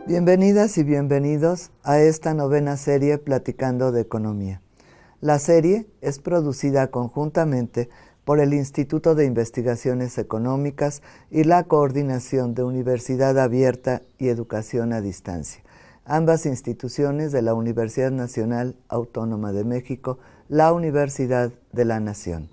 Bienvenidas y bienvenidos a esta novena serie Platicando de Economía. La serie es producida conjuntamente por el Instituto de Investigaciones Económicas y la Coordinación de Universidad Abierta y Educación a Distancia, ambas instituciones de la Universidad Nacional Autónoma de México, la Universidad de la Nación.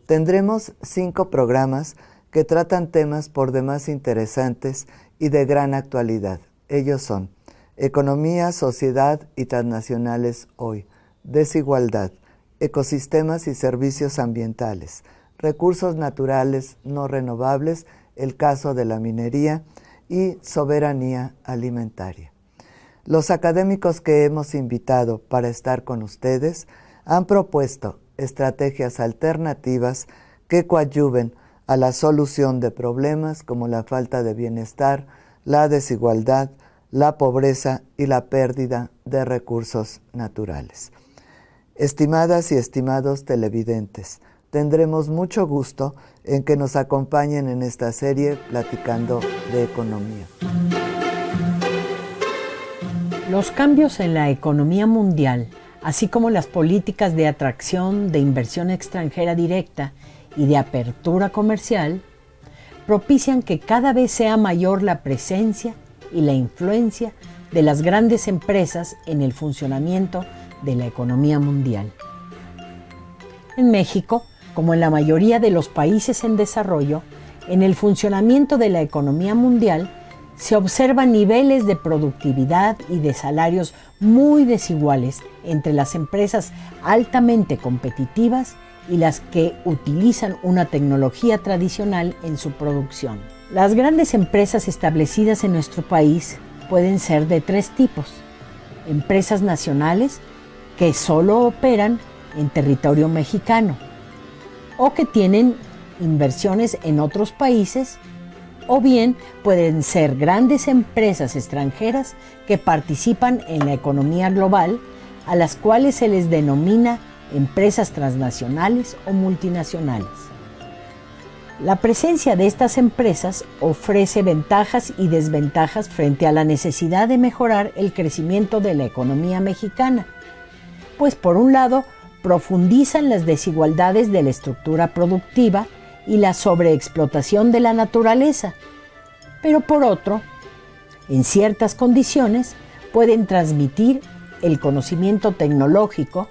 Tendremos 5 programas que tratan temas por demás interesantes y de gran actualidad. Ellos son Economía, Sociedad y Transnacionales hoy, Desigualdad, Ecosistemas y Servicios Ambientales, Recursos Naturales no renovables, el caso de la minería y Soberanía Alimentaria. Los académicos que hemos invitado para estar con ustedes han propuesto estrategias alternativas que coadyuven a la solución de problemas como la falta de bienestar, la desigualdad, la pobreza y la pérdida de recursos naturales. Estimadas y estimados televidentes, tendremos mucho gusto en que nos acompañen en esta serie Platicando de Economía. Los cambios en la economía mundial, así como las políticas de atracción de inversión extranjera directa y de apertura comercial, propician que cada vez sea mayor la presencia y la influencia de las grandes empresas en el funcionamiento de la economía mundial. En México, como en la mayoría de los países en desarrollo, en el funcionamiento de la economía mundial se observan niveles de productividad y de salarios muy desiguales entre las empresas altamente competitivas y las que utilizan una tecnología tradicional en su producción. Las grandes empresas establecidas en nuestro país pueden ser de 3 tipos. Empresas nacionales que solo operan en territorio mexicano o que tienen inversiones en otros países, o bien pueden ser grandes empresas extranjeras que participan en la economía global, a las cuales se les denomina empresas transnacionales o multinacionales. La presencia de estas empresas ofrece ventajas y desventajas frente a la necesidad de mejorar el crecimiento de la economía mexicana, pues por un lado profundizan las desigualdades de la estructura productiva y la sobreexplotación de la naturaleza, pero por otro, en ciertas condiciones pueden transmitir el conocimiento tecnológico,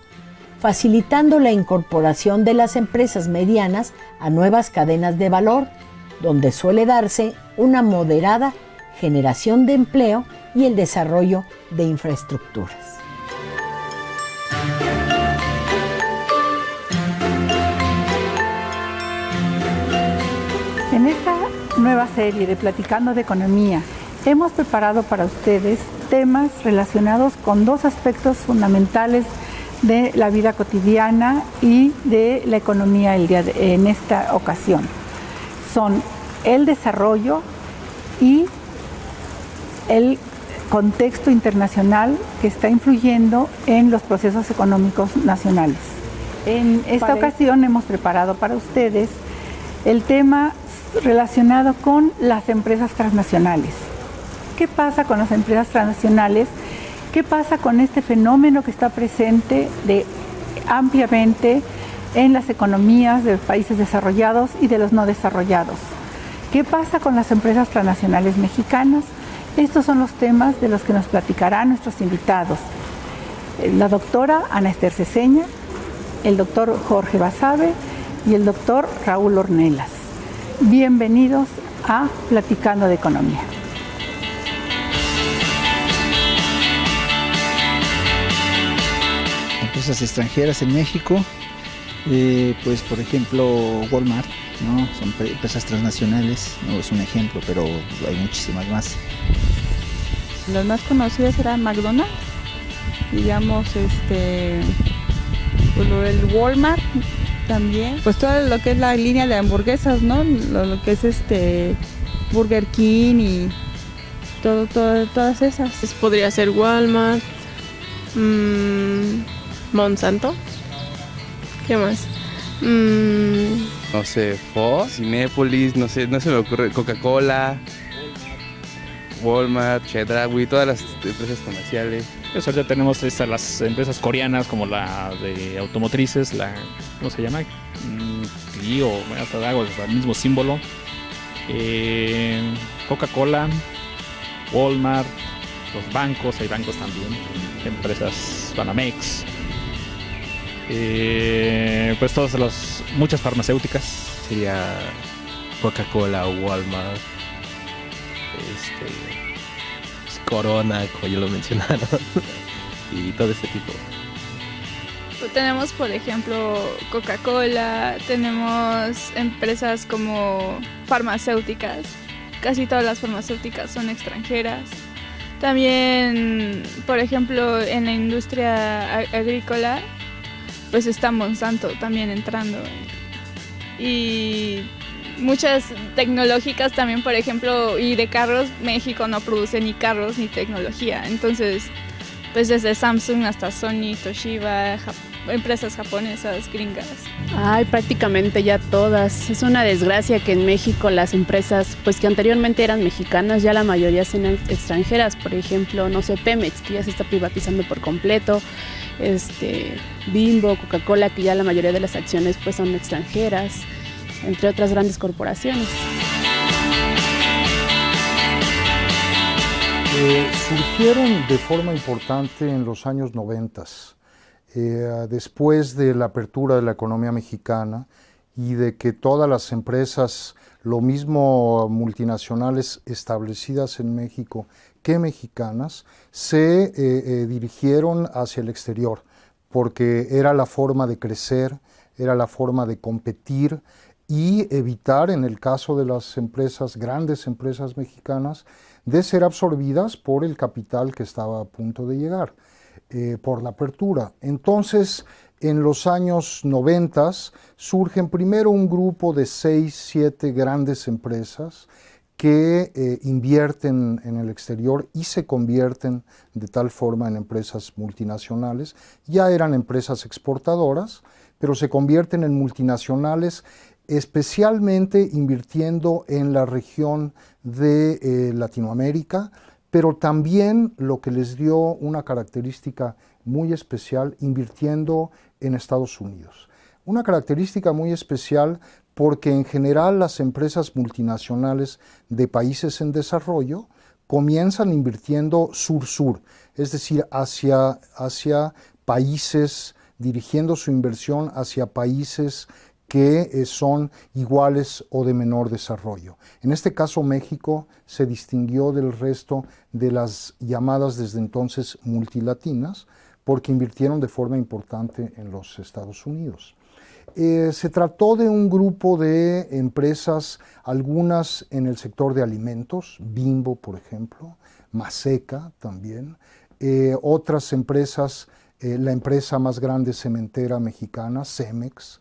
facilitando la incorporación de las empresas medianas a nuevas cadenas de valor, donde suele darse una moderada generación de empleo y el desarrollo de infraestructuras. En esta nueva serie de Platicando de Economía, hemos preparado para ustedes temas relacionados con 2 aspectos fundamentales de la vida cotidiana y de la economía en esta ocasión. Son el desarrollo y el contexto internacional que está influyendo en los procesos económicos nacionales. En esta ocasión hemos preparado para ustedes el tema relacionado con las empresas transnacionales. ¿Qué pasa con las empresas transnacionales? ¿Qué pasa con este fenómeno que está presente ampliamente en las economías de países desarrollados y de los no desarrollados? ¿Qué pasa con las empresas transnacionales mexicanas? Estos son los temas de los que nos platicarán nuestros invitados. La doctora Ana Esther Ceseña, el doctor Jorge Basabe y el doctor Raúl Ornelas. Bienvenidos a Platicando de Economía. Empresas extranjeras en México, pues por ejemplo Walmart, ¿no? Son empresas transnacionales, no es un ejemplo, pero hay muchísimas más. Las más conocidas eran McDonald's, digamos, el Walmart también, pues todo lo que es la línea de hamburguesas, ¿no? Lo que es Burger King y todas esas. Podría ser Walmart, Monsanto. ¿Qué más? No sé, Fox, Cinépolis, no se me ocurre, Coca-Cola. Walmart, Chedraui, todas las empresas comerciales. Pues ahorita tenemos las empresas coreanas como la de automotrices, ¿cómo se llama? Clio, hasta hago el mismo símbolo. Coca-Cola, Walmart, los bancos, hay bancos también, empresas Banamex, pues muchas farmacéuticas. Sería Coca-Cola, Walmart, Corona, como ya lo mencionaron, y todo ese tipo. Tenemos, por ejemplo, Coca-Cola, tenemos empresas como farmacéuticas, casi todas las farmacéuticas son extranjeras. También, por ejemplo, en la industria agrícola, pues está Monsanto también entrando. Y muchas tecnológicas también, por ejemplo, y de carros, México no produce ni carros ni tecnología. Entonces, pues desde Samsung hasta Sony, Toshiba, empresas japonesas, gringas. Ay, prácticamente ya todas. Es una desgracia que en México las empresas, pues que anteriormente eran mexicanas, ya la mayoría son extranjeras. Por ejemplo, no sé, Pemex, que ya se está privatizando por completo. Bimbo, Coca-Cola, que ya la mayoría de las acciones pues son extranjeras, entre otras grandes corporaciones. Surgieron de forma importante en los años 90, después de la apertura de la economía mexicana y de que todas las empresas, lo mismo multinacionales establecidas en México que mexicanas, se dirigieron hacia el exterior, porque era la forma de crecer, era la forma de competir y evitar, en el caso de las empresas, grandes empresas mexicanas, de ser absorbidas por el capital que estaba a punto de llegar, por la apertura. Entonces, en los años 90 surgen primero un grupo de 6, 7 grandes empresas que invierten en el exterior y se convierten de tal forma en empresas multinacionales. Ya eran empresas exportadoras, pero se convierten en multinacionales, especialmente invirtiendo en la región de Latinoamérica, pero también lo que les dio una característica muy especial, invirtiendo en Estados Unidos. Una característica muy especial porque en general las empresas multinacionales de países en desarrollo comienzan invirtiendo sur-sur, es decir, hacia países, dirigiendo su inversión hacia países que son iguales o de menor desarrollo. En este caso, México se distinguió del resto de las llamadas desde entonces multilatinas porque invirtieron de forma importante en los Estados Unidos. Se trató de un grupo de empresas, algunas en el sector de alimentos, Bimbo, por ejemplo, Maseca también, otras empresas, la empresa más grande cementera mexicana, Cemex,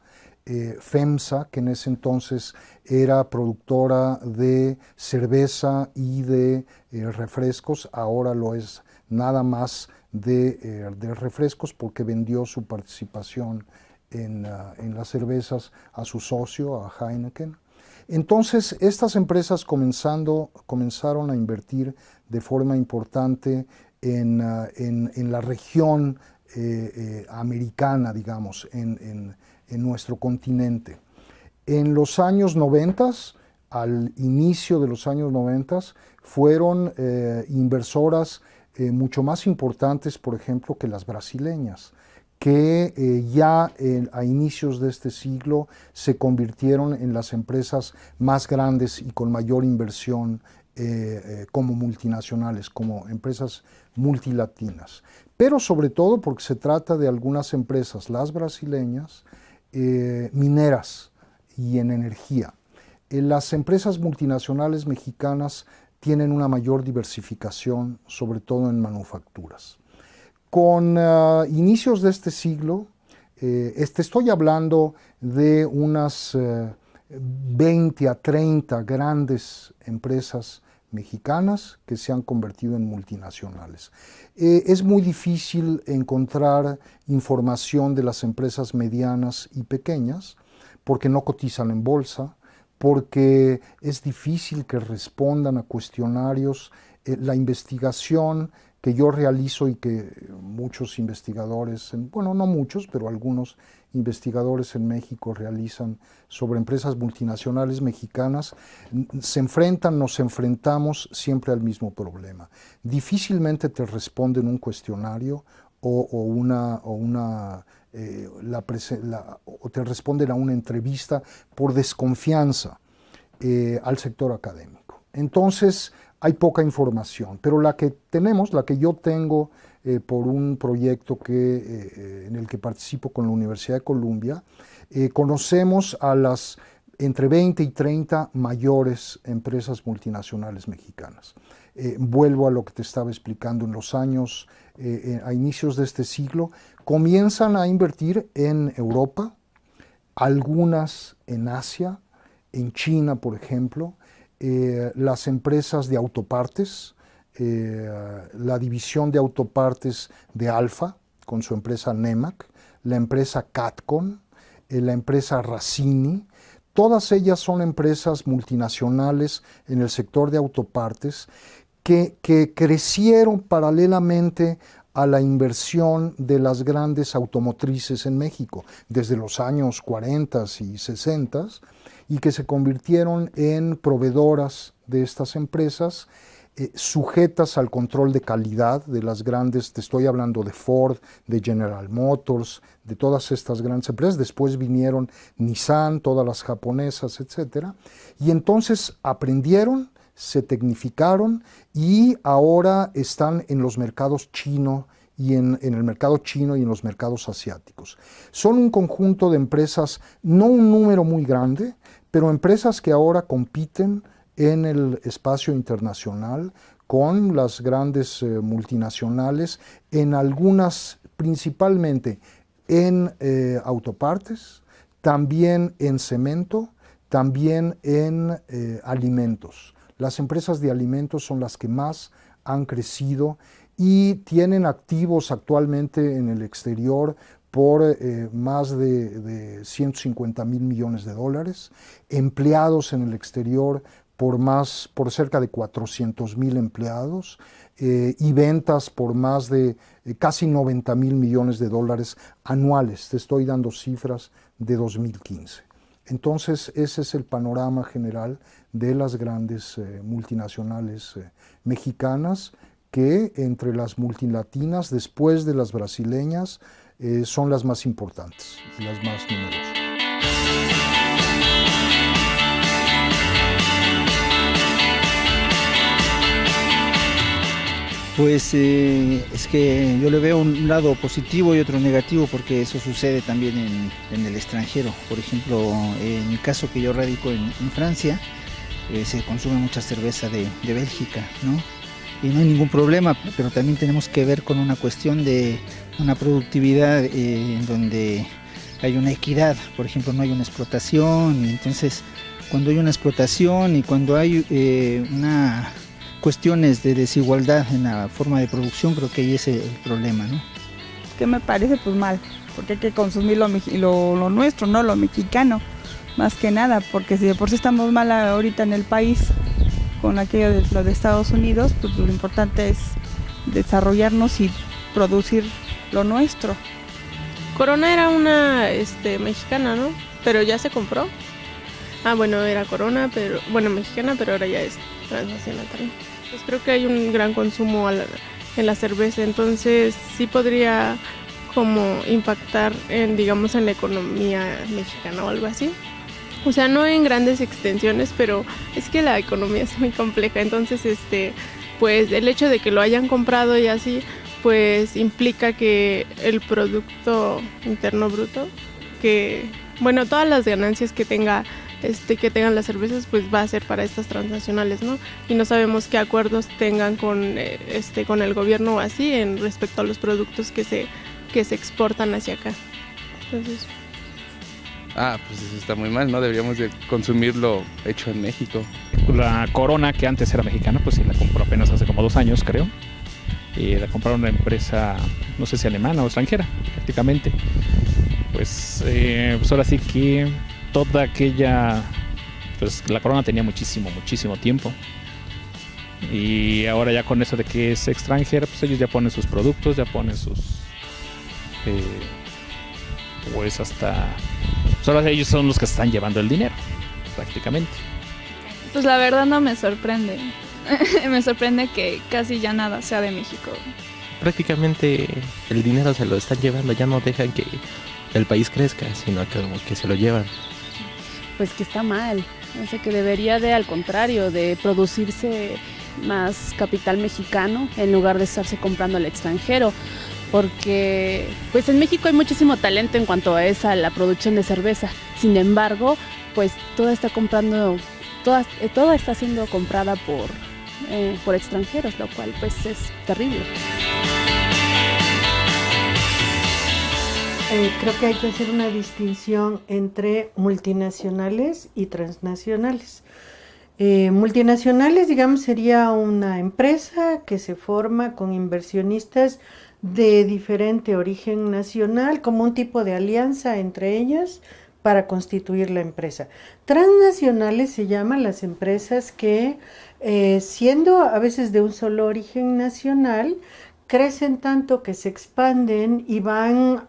FEMSA, que en ese entonces era productora de cerveza y de refrescos, ahora lo es nada más de refrescos porque vendió su participación en las cervezas a su socio, a Heineken. Entonces, estas empresas comenzaron a invertir de forma importante en la región americana, digamos, en nuestro continente. En los años 90, al inicio de los años 90, fueron inversoras mucho más importantes, por ejemplo, que las brasileñas, que ya a inicios de este siglo se convirtieron en las empresas más grandes y con mayor inversión como multinacionales, como empresas multilatinas. Pero sobre todo porque se trata de algunas empresas, las brasileñas, mineras y en energía. Las empresas multinacionales mexicanas tienen una mayor diversificación, sobre todo en manufacturas. Con inicios de este siglo, estoy hablando de unas 20 a 30 grandes empresas mexicanas que se han convertido en multinacionales. Es muy difícil encontrar información de las empresas medianas y pequeñas porque no cotizan en bolsa, porque es difícil que respondan a cuestionarios la investigación que yo realizo y que muchos investigadores, bueno, no muchos, pero algunos investigadores en México realizan sobre empresas multinacionales mexicanas, nos enfrentamos siempre al mismo problema. Difícilmente te responden un cuestionario o te responden a una entrevista por desconfianza al sector académico. Entonces, hay poca información, pero la que yo tengo por un proyecto en el que participo con la Universidad de Columbia, conocemos a las entre 20 y 30 mayores empresas multinacionales mexicanas. Vuelvo a lo que te estaba explicando, en los años, a inicios de este siglo, comienzan a invertir en Europa, algunas en Asia, en China, por ejemplo, las empresas de autopartes, la división de autopartes de Alfa, con su empresa Nemac, la empresa Catcon, la empresa Racini. Todas ellas son empresas multinacionales en el sector de autopartes que crecieron paralelamente a la inversión de las grandes automotrices en México desde los años 40 y 60 y que se convirtieron en proveedoras de estas empresas sujetas al control de calidad de las grandes, te estoy hablando de Ford, de General Motors, de todas estas grandes empresas. Después vinieron Nissan, todas las japonesas, etc. Y entonces aprendieron, se tecnificaron y ahora están en los mercados chino y en el mercado chino y en los mercados asiáticos. Son un conjunto de empresas, no un número muy grande, pero empresas que ahora compiten en el espacio internacional con las grandes multinacionales, en algunas principalmente en autopartes, también en cemento, también en alimentos. Las empresas de alimentos son las que más han crecido y tienen activos actualmente en el exterior por más de 150 mil millones de dólares, empleados en el exterior por cerca de 400,000 empleados y ventas por más de casi 90 mil millones de dólares anuales. Te estoy dando cifras de 2015. Entonces, ese es el panorama general de las grandes multinacionales mexicanas que entre las multilatinas, después de las brasileñas, son las más importantes y las más numerosas. Pues es que yo le veo un lado positivo y otro negativo, porque eso sucede también en el extranjero. Por ejemplo, en mi caso, que yo radico en Francia, se consume mucha cerveza de Bélgica, ¿no? Y no hay ningún problema, pero también tenemos que ver con una cuestión de una productividad en donde hay una equidad. Por ejemplo, no hay una explotación, y entonces cuando hay una explotación y cuando hay cuestiones de desigualdad en la forma de producción, creo que ahí es el problema, ¿no? Que me parece pues mal, porque hay que consumir lo nuestro, no lo mexicano, más que nada, porque si de por sí estamos mal ahorita en el país con aquello de lo de Estados Unidos, pues lo importante es desarrollarnos y producir lo nuestro. Corona era una mexicana, ¿no? Pero ya se compró. Ah, bueno, era Corona, pero bueno, mexicana, pero ahora ya es transnacional también. Pues creo que hay un gran consumo en la cerveza, entonces sí podría como impactar digamos, en la economía mexicana o algo así. O sea, no en grandes extensiones, pero es que la economía es muy compleja, entonces pues el hecho de que lo hayan comprado y así, pues implica que el Producto Interno Bruto, que bueno, todas las ganancias que tengan las cervezas, pues va a ser para estas transnacionales, ¿no? Y no sabemos qué acuerdos tengan con el gobierno o así en respecto a los productos que se exportan hacia acá. Entonces, pues eso está muy mal, ¿no? Deberíamos de consumir lo hecho en México. La Corona, que antes era mexicana, pues sí la compró apenas hace como 2 años, creo. Y la compraron una empresa, no sé si alemana o extranjera, prácticamente. Pues ahora sí que toda aquella, pues la Corona tenía muchísimo tiempo. Y ahora ya con eso de que es extranjera, pues ellos ya ponen sus productos, ya ponen sus... pues hasta... Solo ellos son los que están llevando el dinero, prácticamente. Pues la verdad no me sorprende. Me sorprende que casi ya nada sea de México. Prácticamente el dinero se lo están llevando, ya no dejan que el país crezca, sino que como que se lo llevan. Pues que está mal, o sea que debería de, al contrario, de producirse más capital mexicano en lugar de estarse comprando al extranjero, porque pues en México hay muchísimo talento en cuanto a la producción de cerveza. Sin embargo, pues toda está siendo comprada por extranjeros, lo cual pues es terrible. Creo que hay que hacer una distinción entre multinacionales y transnacionales. Multinacionales, digamos, sería una empresa que se forma con inversionistas de diferente origen nacional, como un tipo de alianza entre ellas para constituir la empresa. Transnacionales se llaman las empresas que, siendo a veces de un solo origen nacional, crecen tanto que se expanden y van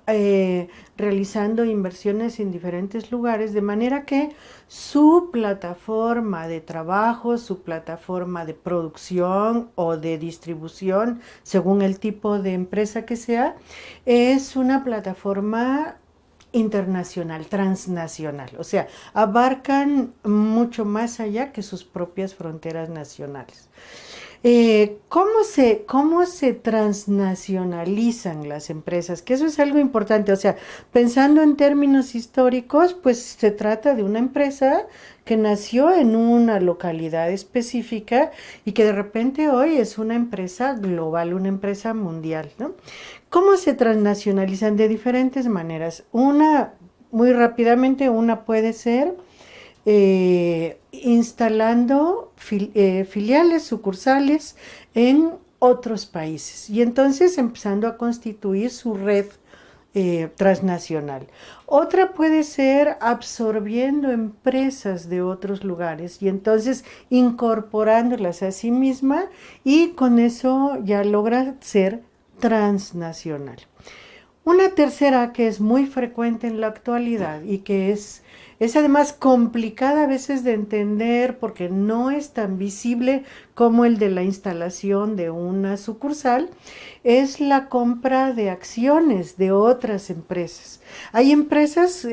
realizando inversiones en diferentes lugares, de manera que su plataforma de trabajo, su plataforma de producción o de distribución, según el tipo de empresa que sea, es una plataforma internacional, transnacional, o sea, abarcan mucho más allá que sus propias fronteras nacionales. ¿Cómo se transnacionalizan las empresas? Que eso es algo importante, o sea, pensando en términos históricos, pues se trata de una empresa que nació en una localidad específica y que de repente hoy es una empresa global, una empresa mundial, ¿no? ¿Cómo se transnacionalizan? De diferentes maneras. Muy rápidamente, una puede ser instalando filiales, sucursales en otros países y entonces empezando a constituir su red transnacional. Otra puede ser absorbiendo empresas de otros lugares y entonces incorporándolas a sí misma y con eso ya logra ser transnacional. Una tercera que es muy frecuente en la actualidad y que es además complicada a veces de entender porque no es tan visible como el de la instalación de una sucursal, es la compra de acciones de otras empresas. Hay empresas,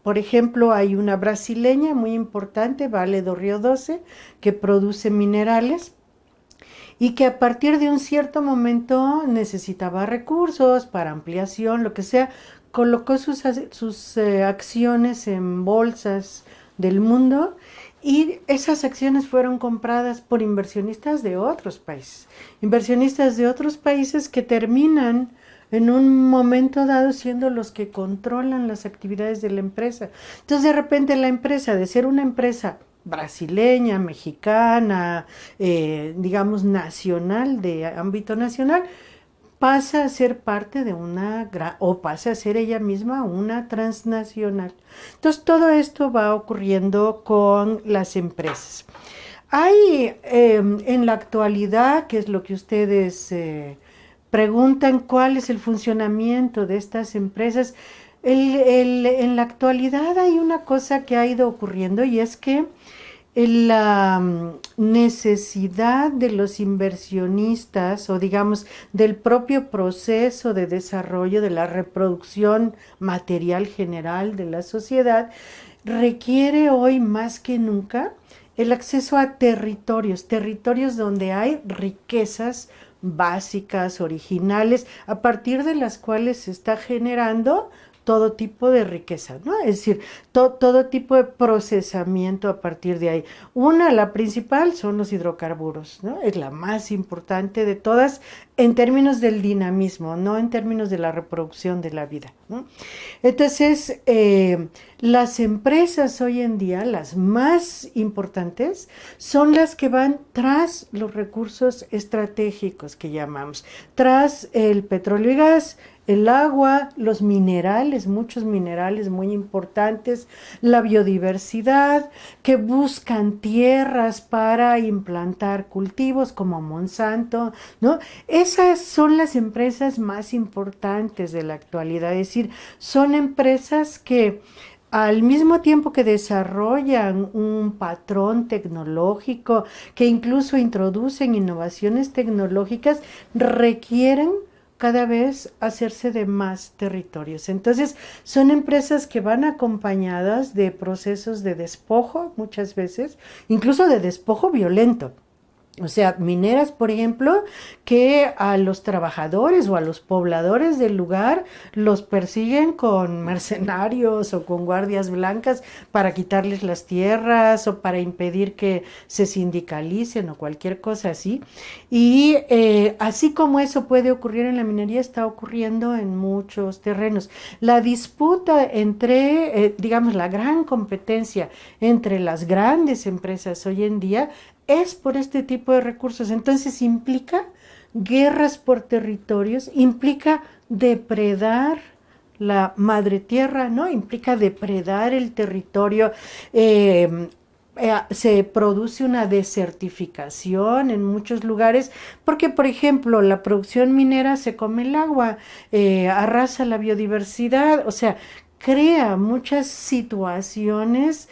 por ejemplo, hay una brasileña muy importante, Vale do Rio Doce, que produce minerales y que a partir de un cierto momento necesitaba recursos para ampliación, lo que sea, colocó sus acciones en bolsas del mundo y esas acciones fueron compradas por inversionistas de otros países. Inversionistas de otros países que terminan en un momento dado siendo los que controlan las actividades de la empresa. Entonces de repente la empresa, de ser una empresa brasileña, mexicana, digamos nacional, de ámbito nacional, pasa a ser parte de o pasa a ser ella misma una transnacional. Entonces todo esto va ocurriendo con las empresas. Hay en la actualidad, que es lo que ustedes preguntan, cuál es el funcionamiento de estas empresas. En la actualidad hay una cosa que ha ido ocurriendo y es que la necesidad de los inversionistas o digamos del propio proceso de desarrollo de la reproducción material general de la sociedad requiere hoy más que nunca el acceso a territorios donde hay riquezas básicas, originales, a partir de las cuales se está generando todo tipo de riqueza, ¿no? Es decir, todo tipo de procesamiento a partir de ahí. La principal son los hidrocarburos, ¿no? Es la más importante de todas en términos del dinamismo, no en términos de la reproducción de la vida, ¿no? Entonces, las empresas hoy en día, las más importantes, son las que van tras los recursos estratégicos que llamamos, tras el petróleo y gas, el agua, los minerales, muchos minerales muy importantes, la biodiversidad, que buscan tierras para implantar cultivos como Monsanto, ¿no? Esas son las empresas más importantes de la actualidad, es decir, son empresas que al mismo tiempo que desarrollan un patrón tecnológico, que incluso introducen innovaciones tecnológicas, requieren cada vez hacerse de más territorios. Entonces, son empresas que van acompañadas de procesos de despojo, muchas veces, incluso de despojo violento. O sea, mineras, por ejemplo, que a los trabajadores o a los pobladores del lugar los persiguen con mercenarios o con guardias blancas para quitarles las tierras o para impedir que se sindicalicen o cualquier cosa así. Y así como eso puede ocurrir en la minería, está ocurriendo en muchos terrenos. La disputa entre, digamos, la gran competencia entre las grandes empresas hoy en día es por este tipo de recursos. Entonces implica guerras por territorios, implica depredar la madre tierra, ¿no? Implica depredar el territorio. Se produce una desertificación en muchos lugares porque, por ejemplo, la producción minera se come el agua, arrasa la biodiversidad, o sea, crea muchas situaciones,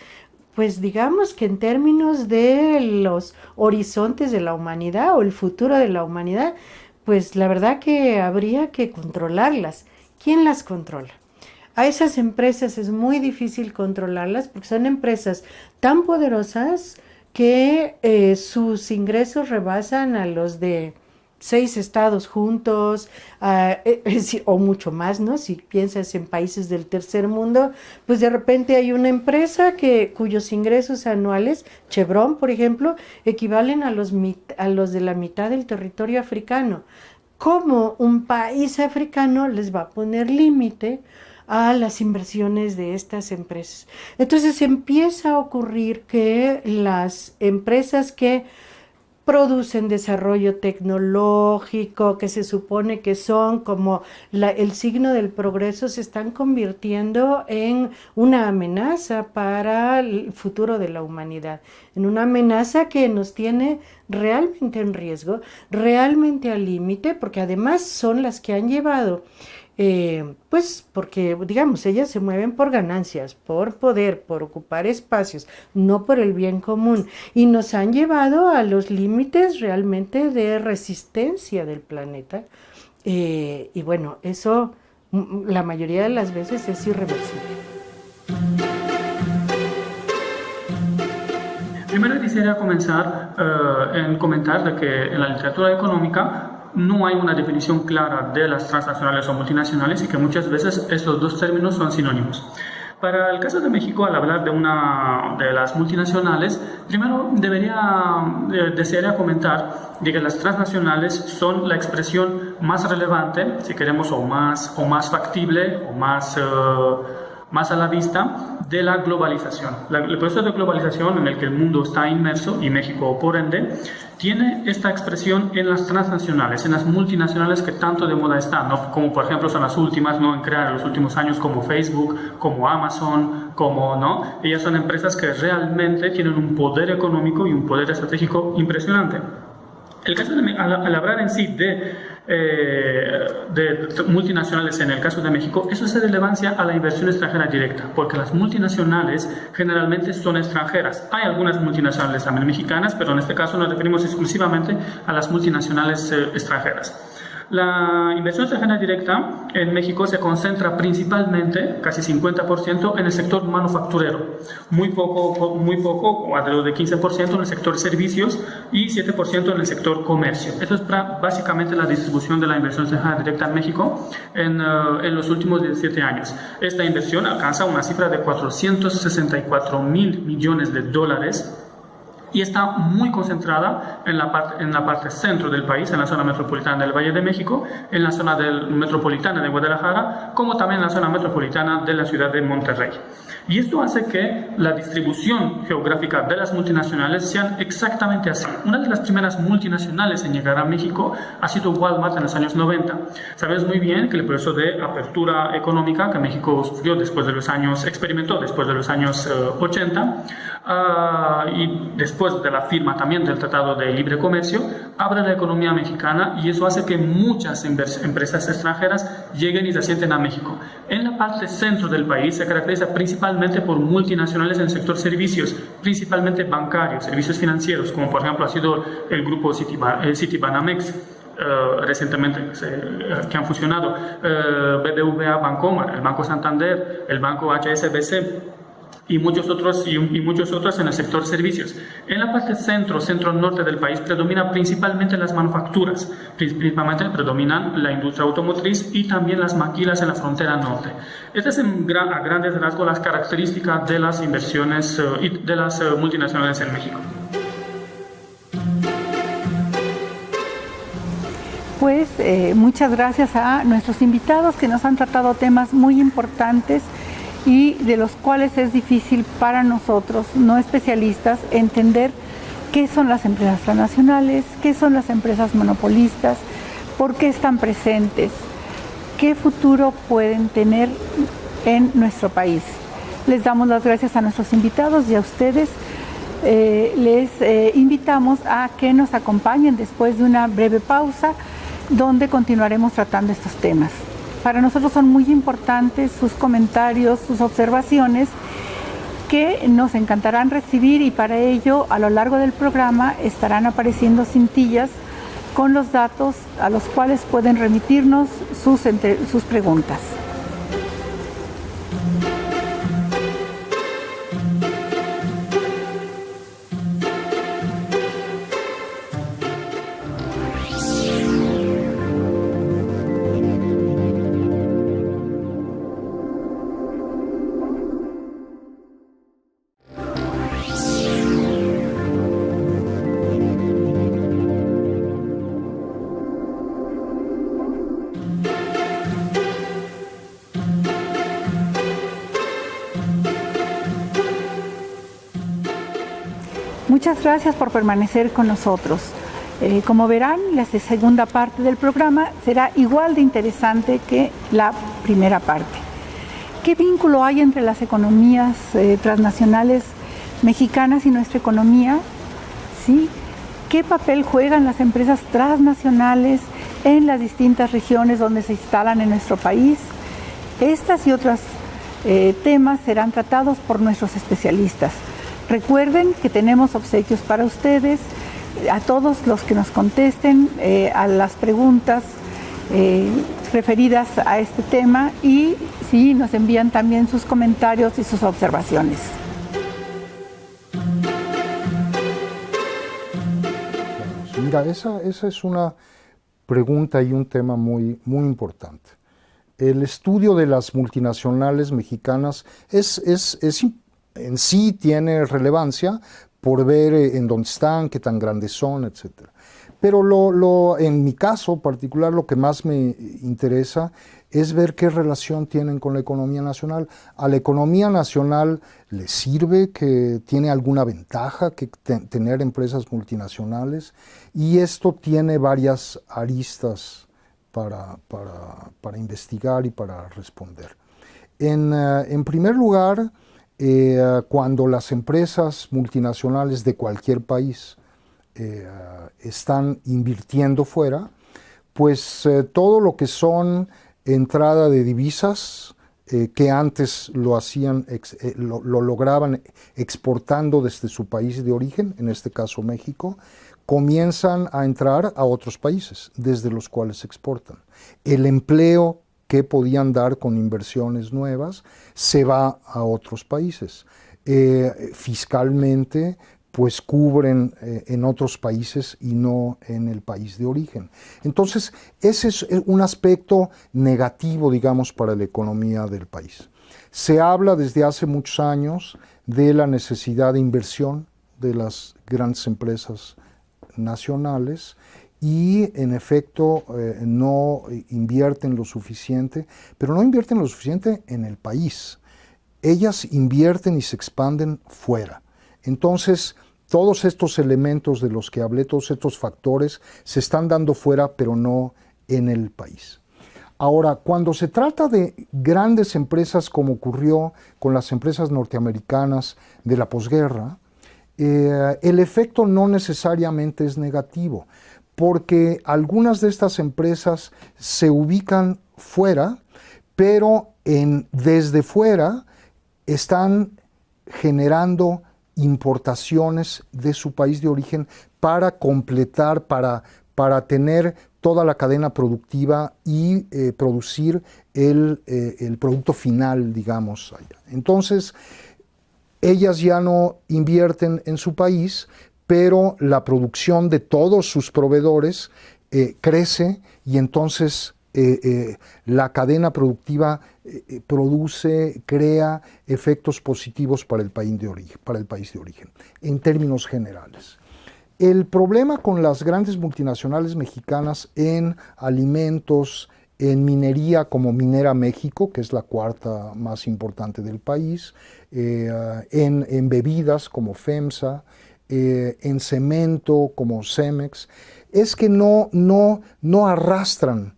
pues digamos que en términos de los horizontes de la humanidad o el futuro de la humanidad, pues la verdad que habría que controlarlas. ¿Quién las controla? A esas empresas es muy difícil controlarlas porque son empresas tan poderosas que sus ingresos rebasan a los de 6 estados juntos, o mucho más, ¿no? Si piensas en países del tercer mundo, pues de repente hay una empresa cuyos ingresos anuales, Chevron, por ejemplo, equivalen a los de la mitad del territorio africano. ¿Cómo un país africano les va a poner límite a las inversiones de estas empresas? Entonces empieza a ocurrir que las empresas que producen desarrollo tecnológico, que se supone que son como el signo del progreso, se están convirtiendo en una amenaza para el futuro de la humanidad, en una amenaza que nos tiene realmente en riesgo, realmente al límite, porque además son las que han llevado, pues porque digamos ellas se mueven por ganancias, por poder, por ocupar espacios, no por el bien común, y nos han llevado a los límites realmente de resistencia del planeta, y bueno, eso la mayoría de las veces es irreversible. Primero quisiera comenzar en comentar de que en la literatura económica no hay una definición clara de las transnacionales o multinacionales y que muchas veces estos dos términos son sinónimos. Para el caso de México, al hablar de las multinacionales, primero desearía comentar de que las transnacionales son la expresión más relevante, si queremos, o más factible, o más a la vista, de la globalización. El proceso de globalización en el que el mundo está inmerso, y México por ende, tiene esta expresión en las transnacionales, en las multinacionales que tanto de moda están, ¿no? Como por ejemplo son las últimas, ¿no?, en crear en los últimos años, como Facebook, como Amazon, ¿no? Ellas son empresas que realmente tienen un poder económico y un poder estratégico impresionante. El caso al hablar en sí de multinacionales en el caso de México, eso hace relevancia a la inversión extranjera directa, porque las multinacionales generalmente son extranjeras. Hay algunas multinacionales también mexicanas, pero en este caso nos referimos exclusivamente a las multinacionales extranjeras. La inversión extranjera directa en México se concentra principalmente, casi 50%, en el sector manufacturero, muy poco, alrededor de 15% en el sector servicios y 7% en el sector comercio. Esto es básicamente la distribución de la inversión extranjera directa en México en los últimos 17 años. Esta inversión alcanza una cifra de $464,000 millones y está muy concentrada en la parte centro del país, en la zona metropolitana del Valle de México, en la zona metropolitana de Guadalajara, como también en la zona metropolitana de la ciudad de Monterrey. Y esto hace que la distribución geográfica de las multinacionales sean exactamente así. Una de las primeras multinacionales en llegar a México ha sido Walmart en los años 90. Sabes muy bien que el proceso de apertura económica que México sufrió experimentó después de los años 80, y después de la firma también del Tratado de Libre Comercio, abre la economía mexicana, y eso hace que muchas empresas extranjeras lleguen y se asienten a México. En la parte centro del país se caracteriza principalmente por multinacionales en el sector servicios, principalmente bancarios, servicios financieros, como por ejemplo ha sido el grupo Citibanamex, recientemente que han fusionado, BBVA Bancomer, el Banco Santander, el Banco HSBC, y muchos otros en el sector servicios. En la parte centro-norte del país predomina principalmente las manufacturas, principalmente predominan la industria automotriz y también las maquilas en la frontera norte. Estas son a grandes rasgos las características de las inversiones y de las multinacionales en México. Pues muchas gracias a nuestros invitados que nos han tratado temas muy importantes y de los cuales es difícil para nosotros, no especialistas, entender qué son las empresas transnacionales, qué son las empresas monopolistas, por qué están presentes, qué futuro pueden tener en nuestro país. Les damos las gracias a nuestros invitados y a ustedes. Les invitamos a que nos acompañen después de una breve pausa, donde continuaremos tratando estos temas. Para nosotros son muy importantes sus comentarios, sus observaciones, que nos encantarán recibir, y para ello a lo largo del programa estarán apareciendo cintillas con los datos a los cuales pueden remitirnos sus preguntas. Muchas gracias por permanecer con nosotros. Como verán, la segunda parte del programa será igual de interesante que la primera parte. ¿Qué vínculo hay entre las economías transnacionales mexicanas y nuestra economía? ¿Sí? ¿Qué papel juegan las empresas transnacionales en las distintas regiones donde se instalan en nuestro país? Estas y otros temas serán tratados por nuestros especialistas. Recuerden que tenemos obsequios para ustedes, a todos los que nos contesten a las preguntas referidas a este tema, y sí, nos envían también sus comentarios y sus observaciones. Mira, esa es una pregunta y un tema muy, muy importante. El estudio de las multinacionales mexicanas en sí tiene relevancia por ver en dónde están, qué tan grandes son, etc. Pero en mi caso particular, lo que más me interesa es ver qué relación tienen con la economía nacional. ¿A la economía nacional le sirve, que tiene alguna ventaja que tener empresas multinacionales? Y esto tiene varias aristas para investigar y para responder. En primer lugar, cuando las empresas multinacionales de cualquier país están invirtiendo fuera, pues todo lo que son entrada de divisas, que antes lo hacían, lo lograban exportando desde su país de origen, en este caso México, comienzan a entrar a otros países desde los cuales exportan. El empleo que podían dar con inversiones nuevas se va a otros países. Fiscalmente, pues cubren en otros países y no en el país de origen. Entonces, ese es un aspecto negativo, digamos, para la economía del país. Se habla desde hace muchos años de la necesidad de inversión de las grandes empresas nacionales y en efecto no invierten lo suficiente, pero no invierten lo suficiente en el país. Ellas invierten y se expanden fuera. Entonces, todos estos elementos de los que hablé, todos estos factores, se están dando fuera, pero no en el país. Ahora, cuando se trata de grandes empresas, como ocurrió con las empresas norteamericanas de la posguerra, el efecto no necesariamente es negativo, porque algunas de estas empresas se ubican fuera, pero desde fuera están generando importaciones de su país de origen para completar, para tener toda la cadena productiva y producir el producto final, digamos, allá. Entonces, ellas ya no invierten en su país, pero la producción de todos sus proveedores crece y entonces la cadena productiva crea efectos positivos para el país de origen, en términos generales. El problema con las grandes multinacionales mexicanas en alimentos, en minería como Minera México, que es la cuarta más importante del país, en bebidas como FEMSA, en cemento como Cemex, es que no arrastran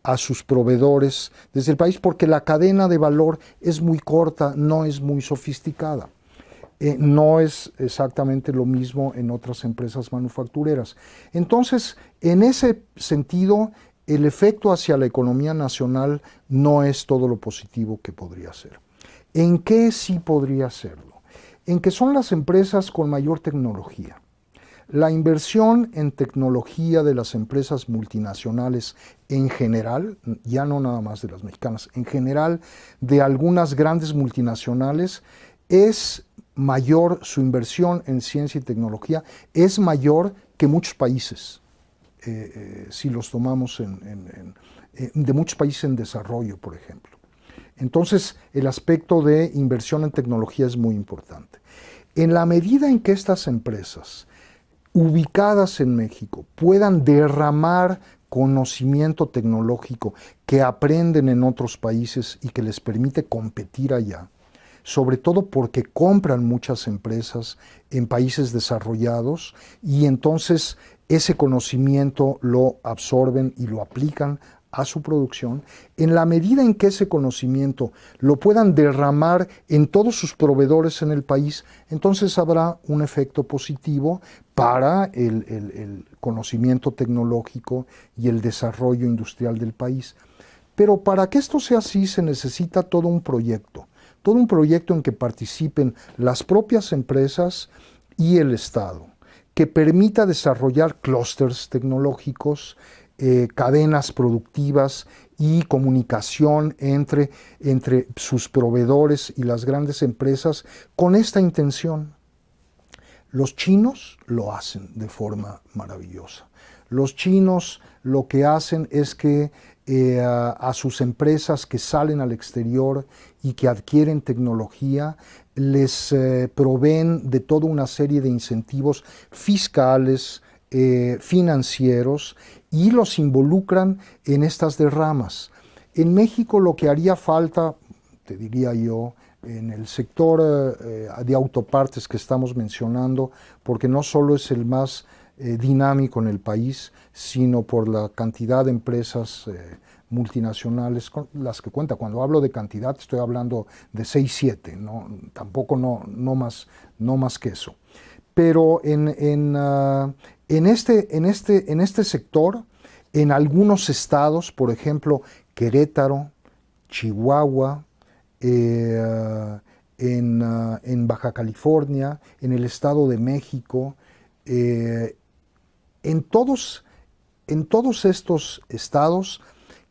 a sus proveedores desde el país porque la cadena de valor es muy corta, no es muy sofisticada. No es exactamente lo mismo en otras empresas manufactureras. Entonces, en ese sentido, el efecto hacia la economía nacional no es todo lo positivo que podría ser. ¿En qué sí podría serlo? En que son las empresas con mayor tecnología. La inversión en tecnología de las empresas multinacionales en general, ya no nada más de las mexicanas, en general de algunas grandes multinacionales, es mayor, su inversión en ciencia y tecnología es mayor que muchos países, si los tomamos de muchos países en desarrollo, por ejemplo. Entonces, el aspecto de inversión en tecnología es muy importante. En la medida en que estas empresas ubicadas en México puedan derramar conocimiento tecnológico que aprenden en otros países y que les permite competir allá, sobre todo porque compran muchas empresas en países desarrollados y entonces ese conocimiento lo absorben y lo aplican a su producción, en la medida en que ese conocimiento lo puedan derramar en todos sus proveedores en el país, entonces habrá un efecto positivo para el conocimiento tecnológico y el desarrollo industrial del país. Pero para que esto sea así se necesita todo un proyecto en que participen las propias empresas y el Estado, que permita desarrollar clústeres tecnológicos, cadenas productivas y comunicación entre sus proveedores y las grandes empresas con esta intención. Los chinos lo hacen de forma maravillosa. Los chinos lo que hacen es que a sus empresas que salen al exterior y que adquieren tecnología, les proveen de toda una serie de incentivos fiscales, financieros, y los involucran en estas derramas. En México lo que haría falta, te diría yo, en el sector de autopartes que estamos mencionando, porque no solo es el más dinámico en el país, sino por la cantidad de empresas multinacionales con las que cuenta. Cuando hablo de cantidad estoy hablando de 6, 7, tampoco no más que eso. Pero en este sector, en algunos estados, por ejemplo, Querétaro, Chihuahua, en Baja California, en el Estado de México, en todos estos estados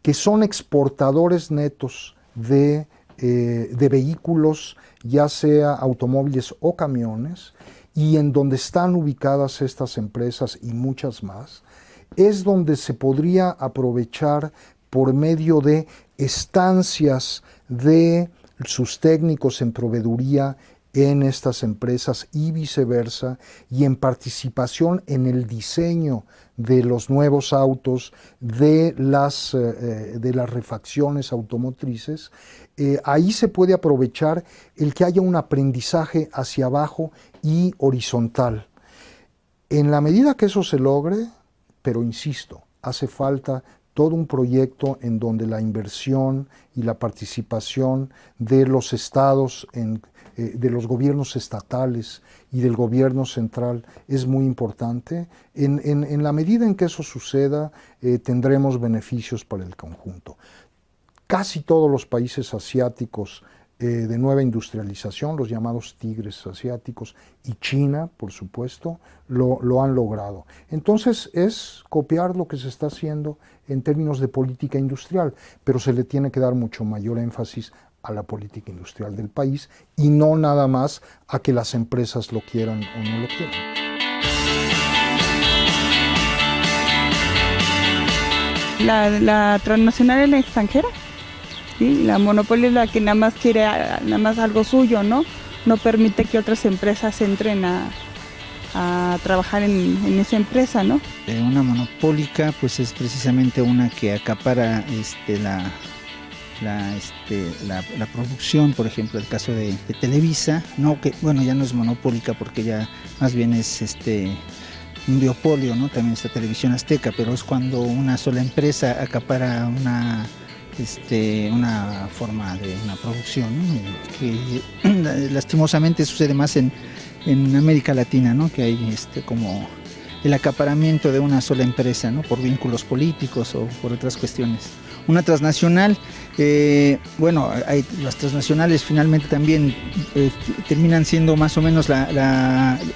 que son exportadores netos de vehículos, ya sea automóviles o camiones, y en donde están ubicadas estas empresas y muchas más, es donde se podría aprovechar por medio de estancias de sus técnicos en proveeduría en estas empresas y viceversa, y en participación en el diseño de los nuevos autos, de las refacciones automotrices, ahí se puede aprovechar el que haya un aprendizaje hacia abajo y horizontal. En la medida que eso se logre, pero insisto, hace falta todo un proyecto en donde la inversión y la participación de los estados, de los gobiernos estatales y del gobierno central es muy importante. En la medida en que eso suceda, tendremos beneficios para el conjunto. Casi todos los países asiáticos de nueva industrialización, los llamados tigres asiáticos, y China, por supuesto, lo han logrado. Entonces es copiar lo que se está haciendo en términos de política industrial, pero se le tiene que dar mucho mayor énfasis a la política industrial del país y no nada más a que las empresas lo quieran o no lo quieran. La transnacional es la extranjera. ¿Sí? La monopolio es la que nada más quiere algo suyo, ¿no? No permite que otras empresas entren a trabajar en esa empresa, ¿no? Una monopólica pues es precisamente una que acapara la producción, por ejemplo el caso de Televisa, ¿no? Que bueno, ya no es monopólica porque ya más bien es un biopolio, ¿no? También está Televisión Azteca, pero es cuando una sola empresa acapara una forma de una producción, ¿no? Que lastimosamente sucede más en América Latina, ¿no? Que hay como el acaparamiento de una sola empresa, ¿no? Por vínculos políticos o por otras cuestiones. Una transnacional, las transnacionales finalmente también terminan siendo más o menos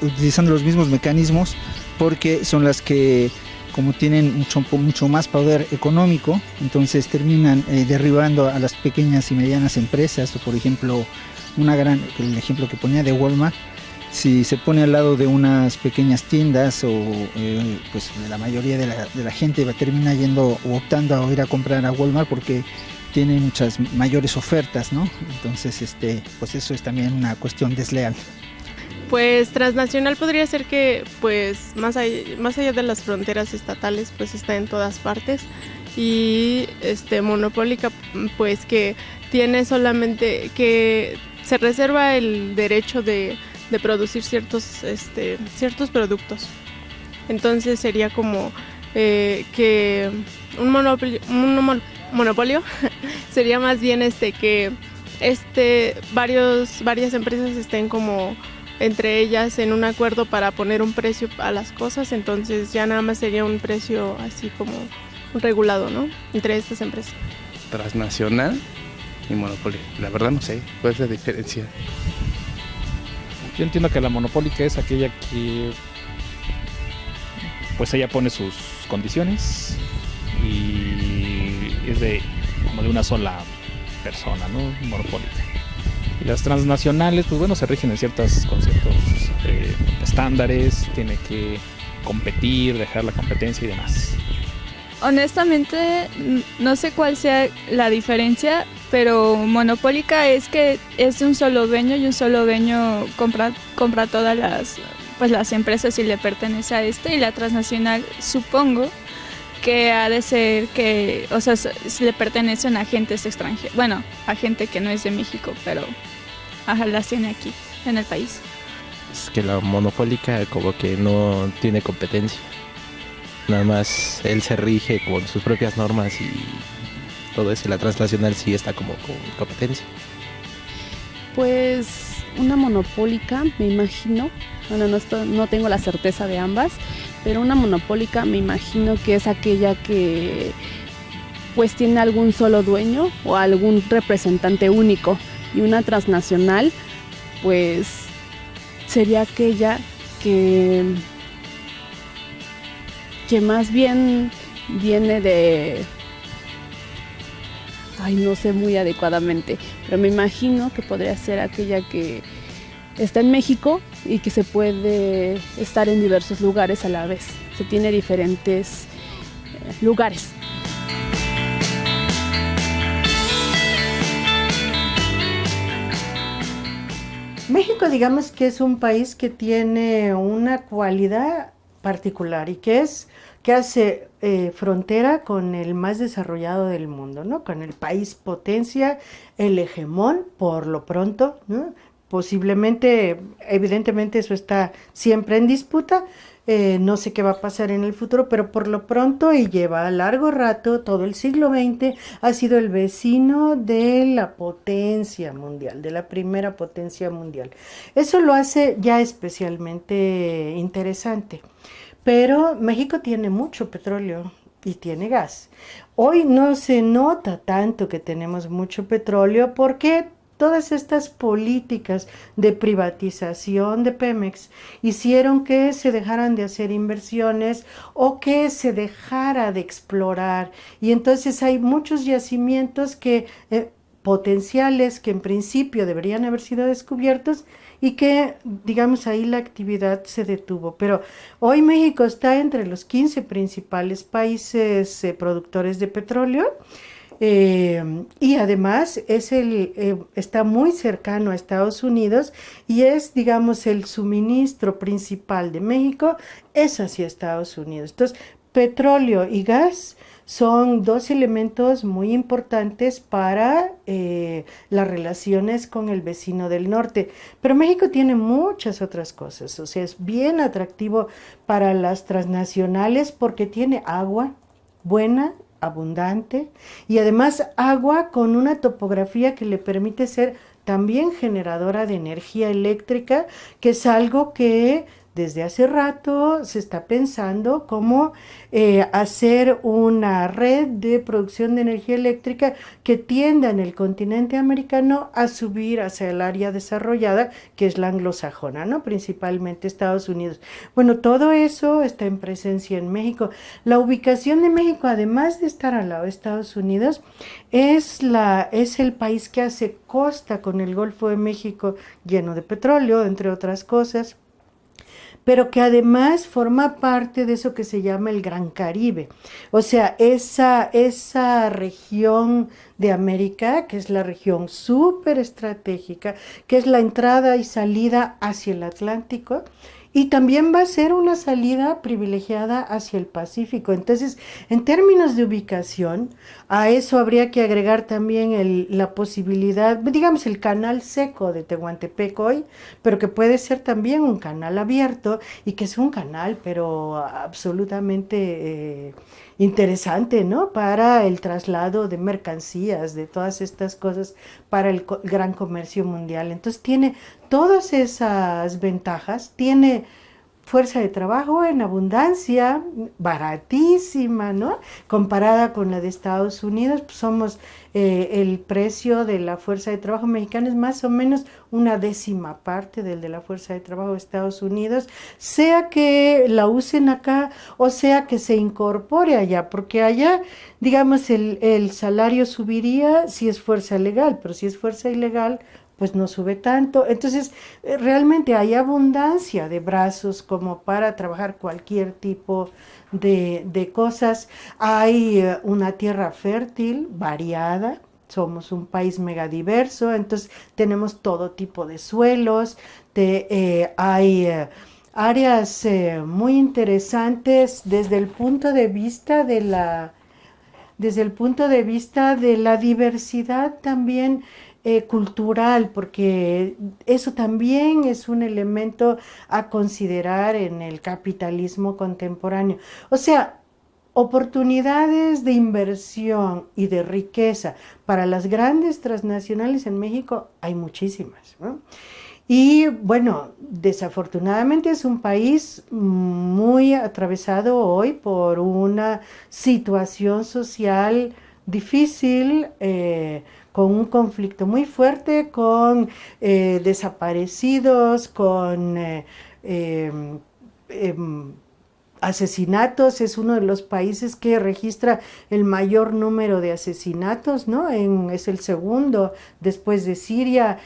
utilizando los mismos mecanismos, porque son las que, como tienen mucho más poder económico, entonces terminan derribando a las pequeñas y medianas empresas. O por ejemplo, el ejemplo que ponía de Walmart, si se pone al lado de unas pequeñas tiendas, pues la mayoría de la gente termina yendo o optando a ir a comprar a Walmart porque tiene muchas mayores ofertas, ¿no? Entonces, pues eso es también una cuestión desleal. Pues transnacional podría ser que pues más allá de las fronteras estatales pues está en todas partes, y monopólica pues que tiene solamente, que se reserva el derecho de producir ciertos productos. Entonces sería como que un monopolio sería más bien que varias empresas estén como entre ellas en un acuerdo para poner un precio a las cosas, entonces ya nada más sería un precio así como regulado, ¿no? Entre estas empresas. Transnacional y monopolio. La verdad no sé, ¿cuál es la diferencia? Yo entiendo que la monopólica es aquella que pues ella pone sus condiciones y es como de una sola persona, ¿no? Monopólica. Y las transnacionales, pues bueno, se rigen con ciertos estándares, tiene que competir, dejar la competencia y demás. Honestamente, no sé cuál sea la diferencia, pero monopólica es que es de un solo dueño y un solo dueño compra todas las empresas y le pertenece a y la transnacional supongo que ha de ser que, o sea, le pertenecen a agentes extranjeros, bueno, a gente que no es de México, pero las tiene aquí, en el país. Es que la monopólica como que no tiene competencia, nada más él se rige con sus propias normas y todo eso. La transnacional sí está como con competencia. Pues una monopólica, me imagino, bueno, no tengo la certeza de ambas, pero una monopólica me imagino que es aquella que pues tiene algún solo dueño o algún representante único, y una transnacional pues sería aquella que más bien viene de... no sé muy adecuadamente, pero me imagino que podría ser aquella que está en México y que se puede estar en diversos lugares a la vez. Se tiene diferentes lugares. México México, digamos que es un país que tiene una cualidad particular y que hace frontera con el más desarrollado del mundo, ¿no? Con el país potencia, el hegemón, por lo pronto, ¿no? Posiblemente, evidentemente eso está siempre en disputa, no sé qué va a pasar en el futuro, pero por lo pronto y lleva largo rato, todo el siglo XX, ha sido el vecino de la potencia mundial, de la primera potencia mundial. Eso lo hace ya especialmente interesante. Pero México tiene mucho petróleo y tiene gas. Hoy no se nota tanto que tenemos mucho petróleo porque todas estas políticas de privatización de Pemex hicieron que se dejaran de hacer inversiones o que se dejara de explorar. Y entonces hay muchos yacimientos potenciales que en principio deberían haber sido descubiertos y que, digamos, ahí la actividad se detuvo. Pero hoy México está entre los 15 principales países productores de petróleo y además está muy cercano a Estados Unidos y es, digamos, el suministro principal de México es hacia Estados Unidos. Entonces, petróleo y gas son dos elementos muy importantes para las relaciones con el vecino del norte. Pero México tiene muchas otras cosas, o sea, es bien atractivo para las transnacionales porque tiene agua buena, abundante, y además agua con una topografía que le permite ser también generadora de energía eléctrica, que es algo que desde hace rato se está pensando cómo hacer una red de producción de energía eléctrica que tienda en el continente americano a subir hacia el área desarrollada, que es la anglosajona, ¿no? Principalmente Estados Unidos. Bueno, todo eso está en presencia en México. La ubicación de México, además de estar al lado de Estados Unidos, es el país que hace costa con el Golfo de México lleno de petróleo, entre otras cosas, pero que además forma parte de eso que se llama el Gran Caribe. O sea, esa región de América, que es la región súper estratégica, que es la entrada y salida hacia el Atlántico, y también va a ser una salida privilegiada hacia el Pacífico. Entonces, en términos de ubicación, a eso habría que agregar también la posibilidad, digamos, el canal seco de Tehuantepec hoy, pero que puede ser también un canal abierto y que es un canal, pero absolutamente interesante, ¿no? Para el traslado de mercancías, de todas estas cosas, para el gran comercio mundial. Entonces tiene todas esas ventajas, tiene fuerza de trabajo en abundancia, baratísima, ¿no? Comparada con la de Estados Unidos, pues somos, el precio de la fuerza de trabajo mexicana es más o menos 1/10 parte del de la fuerza de trabajo de Estados Unidos, sea que la usen acá o sea que se incorpore allá, porque allá, digamos, el salario subiría si es fuerza legal, pero si es fuerza ilegal, pues no sube tanto. Entonces, realmente hay abundancia de brazos como para trabajar cualquier tipo de cosas. Hay una tierra fértil, variada. Somos un país megadiverso, entonces tenemos todo tipo de suelos. Hay áreas muy interesantes desde el punto de vista de la diversidad también cultural, porque eso también es un elemento a considerar en el capitalismo contemporáneo. O sea, oportunidades de inversión y de riqueza para las grandes transnacionales en México hay muchísimas, ¿no? Y bueno, desafortunadamente es un país muy atravesado hoy por una situación social difícil, con un conflicto muy fuerte, con desaparecidos, con asesinatos. Es uno de los países que registra el mayor número de asesinatos, ¿no? Es el segundo después de Siria.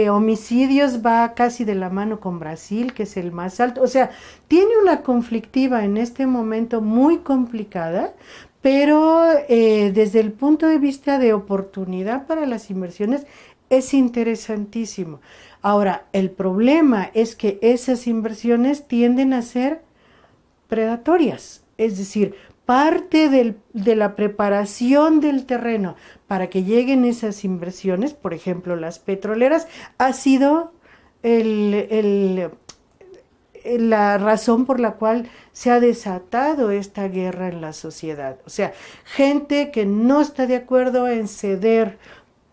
Homicidios va casi de la mano con Brasil, que es el más alto. O sea, tiene una conflictiva en este momento muy complicada, pero desde el punto de vista de oportunidad para las inversiones es interesantísimo. Ahora, el problema es que esas inversiones tienden a ser predatorias, es decir, parte de la preparación del terreno para que lleguen esas inversiones, por ejemplo las petroleras, ha sido la razón por la cual se ha desatado esta guerra en la sociedad. O sea, gente que no está de acuerdo en ceder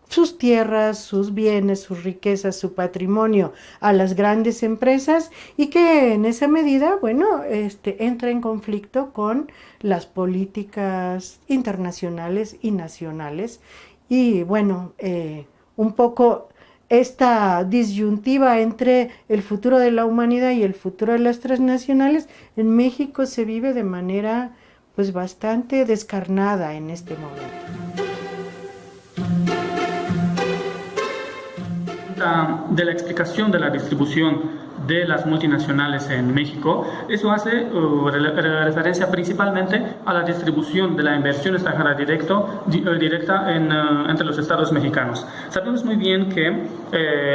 sus tierras, sus bienes, sus riquezas, su patrimonio a las grandes empresas y que en esa medida, bueno, entra en conflicto con las políticas internacionales y nacionales. Y bueno, un poco esta disyuntiva entre el futuro de la humanidad y el futuro de las transnacionales en México se vive de manera pues bastante descarnada en este momento. De la explicación de la distribución de las multinacionales en México, eso hace referencia principalmente a la distribución de la inversión extranjera directa entre los estados mexicanos. Sabemos muy bien que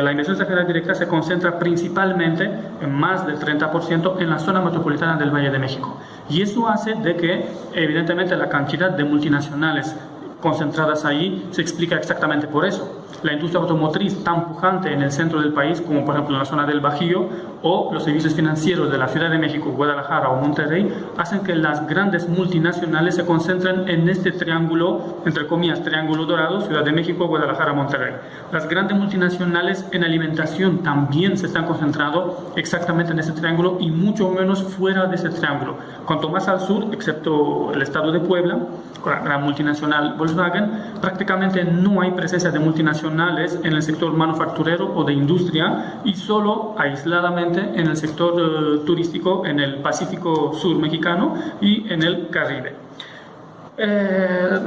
la inversión extranjera directa se concentra principalmente en más del 30% en la zona metropolitana del Valle de México. Y eso hace de que, evidentemente, la cantidad de multinacionales concentradas ahí se explica exactamente por eso. La industria automotriz tan pujante en el centro del país, como por ejemplo en la zona del Bajío, o los servicios financieros de la Ciudad de México, Guadalajara o Monterrey, hacen que las grandes multinacionales se concentren en este triángulo, entre comillas, triángulo dorado, Ciudad de México, Guadalajara, Monterrey. Las grandes multinacionales en alimentación también se están concentrando exactamente en ese triángulo y mucho menos fuera de ese triángulo. Cuanto más al sur, excepto el estado de Puebla, con la multinacional Volkswagen, prácticamente no hay presencia de multinacionales en el sector manufacturero o de industria y solo aisladamente en el sector turístico en el Pacífico Sur mexicano y en el Caribe.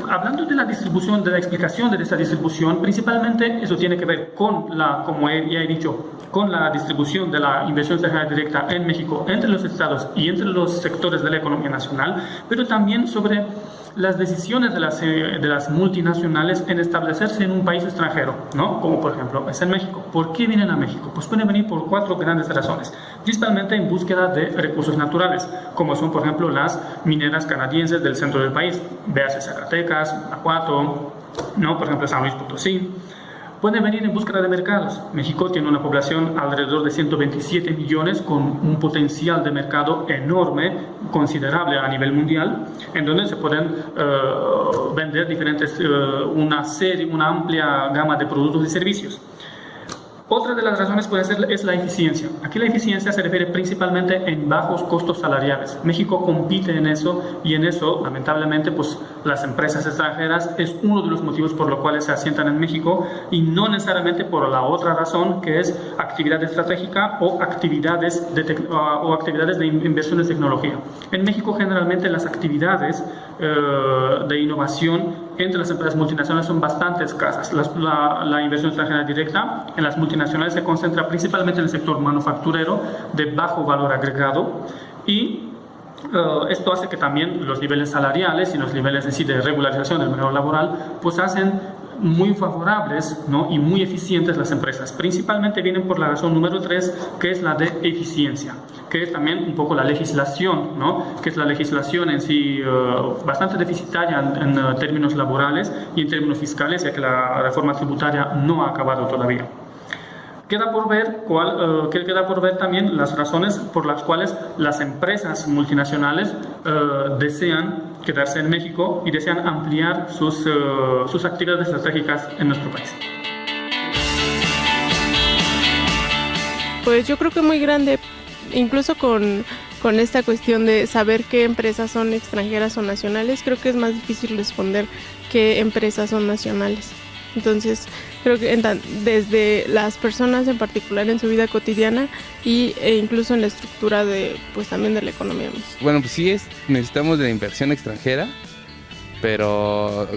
Hablando de la distribución, de la explicación de esta distribución, principalmente eso tiene que ver con como ya he dicho, con la distribución de la inversión extranjera directa en México entre los estados y entre los sectores de la economía nacional, pero también sobre las decisiones de las multinacionales en establecerse en un país extranjero, ¿no? Como por ejemplo es en México. ¿Por qué vienen a México? Pues pueden venir por 4 grandes razones, principalmente en búsqueda de recursos naturales, como son por ejemplo las mineras canadienses del centro del país, véase Zacatecas, Guanajuato, ¿no? Por ejemplo San Luis Potosí. Pueden venir en búsqueda de mercados. México tiene una población alrededor de 127 millones con un potencial de mercado enorme, considerable a nivel mundial, en donde se pueden vender una amplia gama de productos y servicios. Otra de las razones puede ser es la eficiencia. Aquí la eficiencia se refiere principalmente en bajos costos salariales. México compite en eso y en eso, lamentablemente, pues las empresas extranjeras es uno de los motivos por los cuales se asientan en México y no necesariamente por la otra razón que es actividad estratégica o actividades de inversión en tecnología. En México generalmente las actividades de innovación entre las empresas multinacionales son bastante escasas. La inversión extranjera directa en las multinacionales se concentra principalmente en el sector manufacturero de bajo valor agregado y esto hace que también los niveles salariales y los niveles en sí de regularización del mercado laboral pues hacen muy favorables, ¿no? Y muy eficientes las empresas. Principalmente vienen por la razón número 3, que es la de eficiencia, que es también un poco la legislación, ¿no? Que es la legislación en sí bastante deficitaria en términos laborales y en términos fiscales, ya que la reforma tributaria no ha acabado todavía. Queda por ver también las razones por las cuales las empresas multinacionales desean quedarse en México y desean ampliar sus actividades estratégicas en nuestro país. Pues yo creo que muy grande, incluso con esta cuestión de saber qué empresas son extranjeras o nacionales, creo que es más difícil responder qué empresas son nacionales. Entonces, creo que desde las personas en particular en su vida cotidiana e incluso en la estructura también de la economía mexicana. Bueno, pues sí necesitamos de la inversión extranjera, pero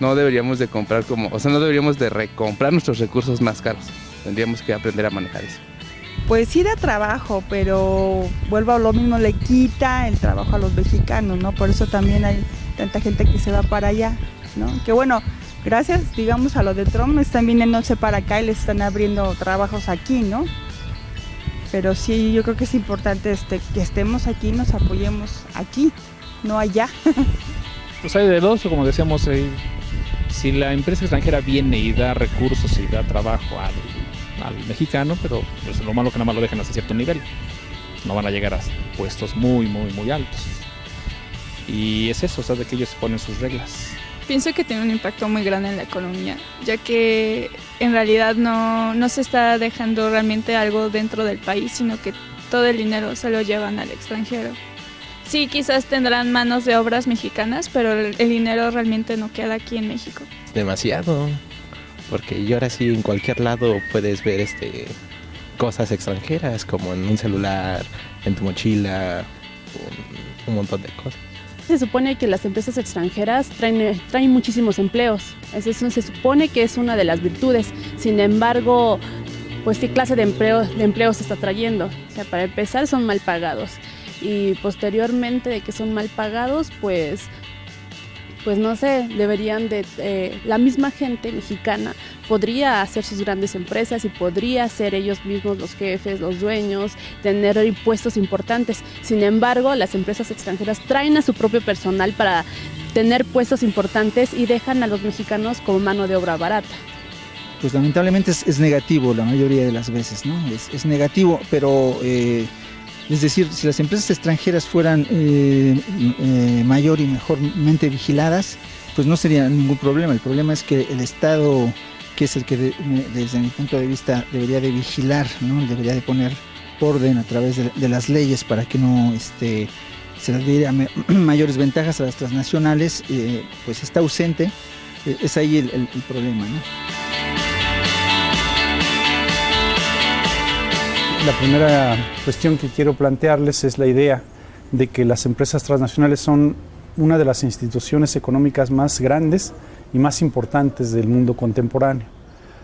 no deberíamos de no deberíamos de recomprar nuestros recursos más caros. Tendríamos que aprender a manejar eso. Pues sí da trabajo, pero vuelvo a lo mismo, le quita el trabajo a los mexicanos, ¿no? Por eso también hay tanta gente que se va para allá, ¿no? Que bueno, gracias, digamos, a lo de Trump, están viniéndose para acá y les están abriendo trabajos aquí, ¿no? Pero sí, yo creo que es importante que estemos aquí, nos apoyemos aquí, no allá. Pues hay de dos, como decíamos, si la empresa extranjera viene y da recursos y da trabajo al mexicano, pero pues lo malo que nada más lo dejan hasta cierto nivel. No van a llegar a puestos muy, muy, muy altos. Y es eso, o sea, de que ellos ponen sus reglas. Pienso que tiene un impacto muy grande en la economía, ya que en realidad no se está dejando realmente algo dentro del país, sino que todo el dinero se lo llevan al extranjero. Sí, quizás tendrán manos de obras mexicanas, pero el dinero realmente no queda aquí en México. Demasiado, porque y ahora sí en cualquier lado puedes ver cosas extranjeras, como en un celular, en tu mochila, un montón de cosas. Se supone que las empresas extranjeras traen muchísimos empleos. Eso se supone que es una de las virtudes. Sin embargo, pues qué clase de empleo se está trayendo. O sea, para empezar son mal pagados. Y posteriormente de que son mal pagados, pues no sé, deberían la misma gente mexicana podría hacer sus grandes empresas y podría ser ellos mismos los jefes, los dueños, tener puestos importantes. Sin embargo, las empresas extranjeras traen a su propio personal para tener puestos importantes y dejan a los mexicanos como mano de obra barata. Pues lamentablemente es negativo la mayoría de las veces, ¿no? Es negativo, pero es decir, si las empresas extranjeras fueran mayor y mejormente vigiladas, pues no sería ningún problema. El problema es que el Estado, que es el que desde mi punto de vista debería de vigilar, ¿no? Debería de poner orden a través de las leyes para que no se les diera mayores ventajas a las transnacionales, pues está ausente. Es ahí el problema, ¿no? La primera cuestión que quiero plantearles es la idea de que las empresas transnacionales son una de las instituciones económicas más grandes y más importantes del mundo contemporáneo.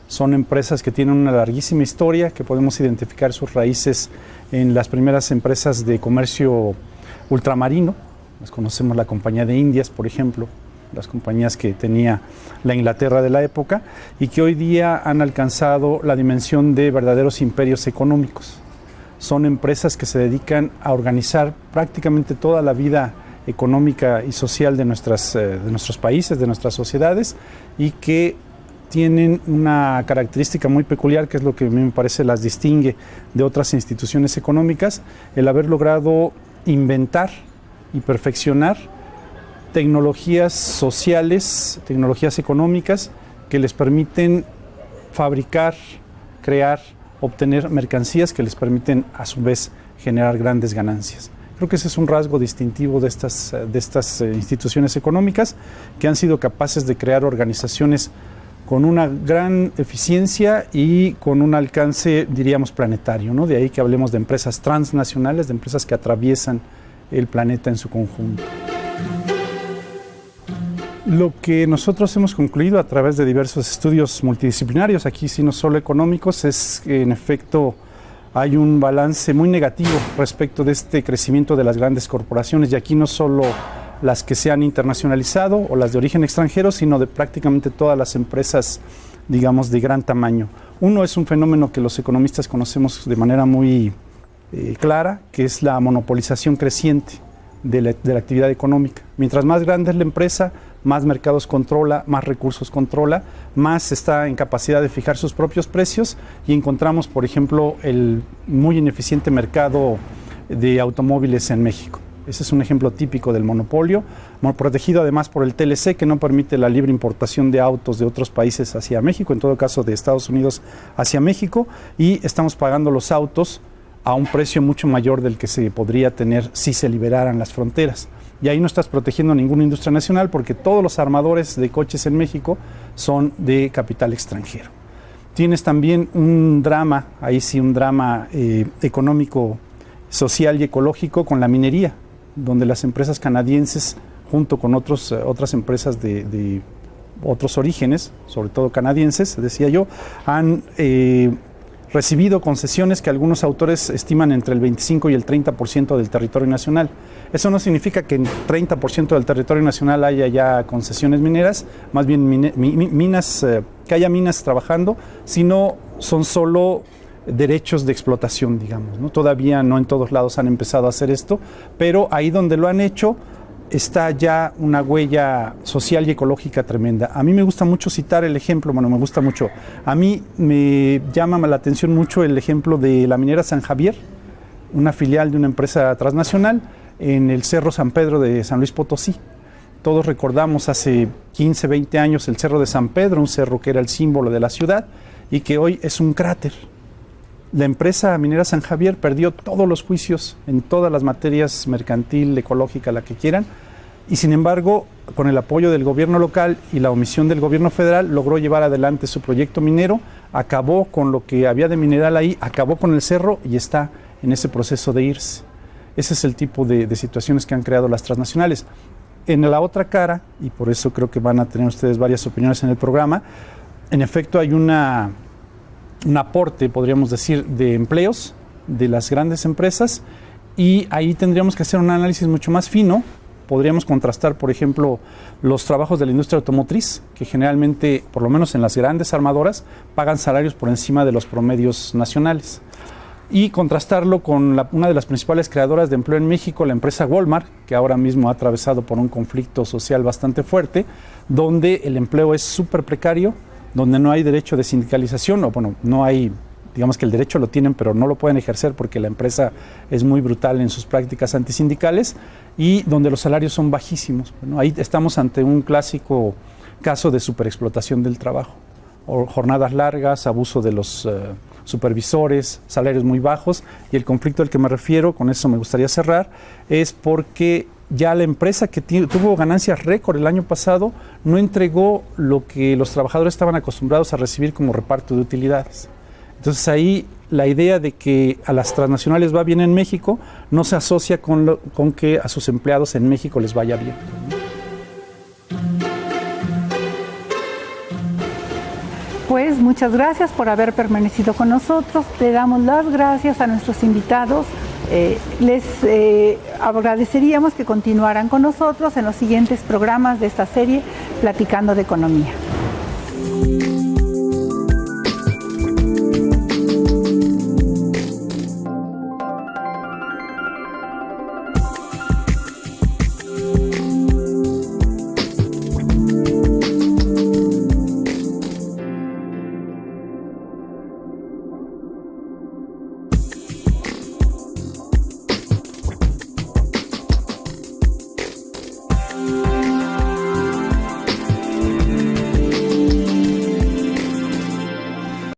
Son empresas que tienen una larguísima historia, que podemos identificar sus raíces en las primeras empresas de comercio ultramarino. Las conocemos, la Compañía de Indias, por ejemplo, las compañías que tenía la Inglaterra de la época y que hoy día han alcanzado la dimensión de verdaderos imperios económicos. Son empresas que se dedican a organizar prácticamente toda la vida económica y social de nuestros países, de nuestras sociedades, y que tienen una característica muy peculiar, que es lo que a mí me parece las distingue de otras instituciones económicas, el haber logrado inventar y perfeccionar tecnologías sociales, tecnologías económicas que les permiten fabricar, crear, obtener mercancías que les permiten a su vez generar grandes ganancias. Creo que ese es un rasgo distintivo de estas instituciones económicas que han sido capaces de crear organizaciones con una gran eficiencia y con un alcance, diríamos, planetario, ¿no? De ahí que hablemos de empresas transnacionales, de empresas que atraviesan el planeta en su conjunto. Lo que nosotros hemos concluido a través de diversos estudios multidisciplinarios, aquí sí no solo económicos, es que en efecto hay un balance muy negativo respecto de este crecimiento de las grandes corporaciones, y aquí no solo las que se han internacionalizado o las de origen extranjero, sino de prácticamente todas las empresas, digamos, de gran tamaño. Uno es un fenómeno que los economistas conocemos de manera muy clara, que es la monopolización creciente de la actividad económica. Mientras más grande es la empresa, más mercados controla, más recursos controla, más está en capacidad de fijar sus propios precios, y encontramos, por ejemplo, el muy ineficiente mercado de automóviles en México. Ese es un ejemplo típico del monopolio, protegido además por el TLC, que no permite la libre importación de autos de otros países hacia México, en todo caso de Estados Unidos hacia México, y estamos pagando los autos a un precio mucho mayor del que se podría tener si se liberaran las fronteras. Y ahí no estás protegiendo ninguna industria nacional, porque todos los armadores de coches en México son de capital extranjero. Tienes también un drama, ahí sí un drama económico, social y ecológico con la minería, donde las empresas canadienses, junto con otras empresas de otros orígenes, sobre todo canadienses, decía yo, han recibido concesiones que algunos autores estiman entre el 25 y el 30% del territorio nacional. Eso no significa que en 30% del territorio nacional haya ya concesiones mineras, más bien que haya minas trabajando, sino son solo derechos de explotación, digamos, ¿no? Todavía no en todos lados han empezado a hacer esto, pero ahí donde lo han hecho está ya una huella social y ecológica tremenda. A mí me gusta mucho citar el ejemplo, a mí me llama la atención mucho el ejemplo de la minera San Javier, una filial de una empresa transnacional en el Cerro San Pedro de San Luis Potosí. Todos recordamos hace 15, 20 años el Cerro de San Pedro, un cerro que era el símbolo de la ciudad y que hoy es un cráter. La empresa minera San Javier perdió todos los juicios en todas las materias, mercantil, ecológica, la que quieran, y sin embargo, con el apoyo del gobierno local y la omisión del gobierno federal, logró llevar adelante su proyecto minero, acabó con lo que había de mineral ahí, acabó con el cerro y está en ese proceso de irse. Ese es el tipo de situaciones que han creado las transnacionales. En la otra cara, y por eso creo que van a tener ustedes varias opiniones en el programa, en efecto hay un aporte, podríamos decir, de empleos de las grandes empresas, y ahí tendríamos que hacer un análisis mucho más fino. Podríamos contrastar, por ejemplo, los trabajos de la industria automotriz, que generalmente, por lo menos en las grandes armadoras, pagan salarios por encima de los promedios nacionales. Y contrastarlo con una de las principales creadoras de empleo en México, la empresa Walmart, que ahora mismo ha atravesado por un conflicto social bastante fuerte, donde el empleo es súper precario, donde no hay derecho de sindicalización, o bueno, no hay, digamos que el derecho lo tienen, pero no lo pueden ejercer porque la empresa es muy brutal en sus prácticas antisindicales, y donde los salarios son bajísimos. Bueno, ahí estamos ante un clásico caso de superexplotación del trabajo, o jornadas largas, abuso de los supervisores, salarios muy bajos, y el conflicto al que me refiero, con eso me gustaría cerrar, es porque ya la empresa que tuvo ganancias récord el año pasado no entregó lo que los trabajadores estaban acostumbrados a recibir como reparto de utilidades. Entonces ahí la idea de que a las transnacionales va bien en México no se asocia con que a sus empleados en México les vaya bien. Pues muchas gracias por haber permanecido con nosotros. Le damos las gracias a nuestros invitados. Les agradeceríamos que continuaran con nosotros en los siguientes programas de esta serie Platicando de Economía.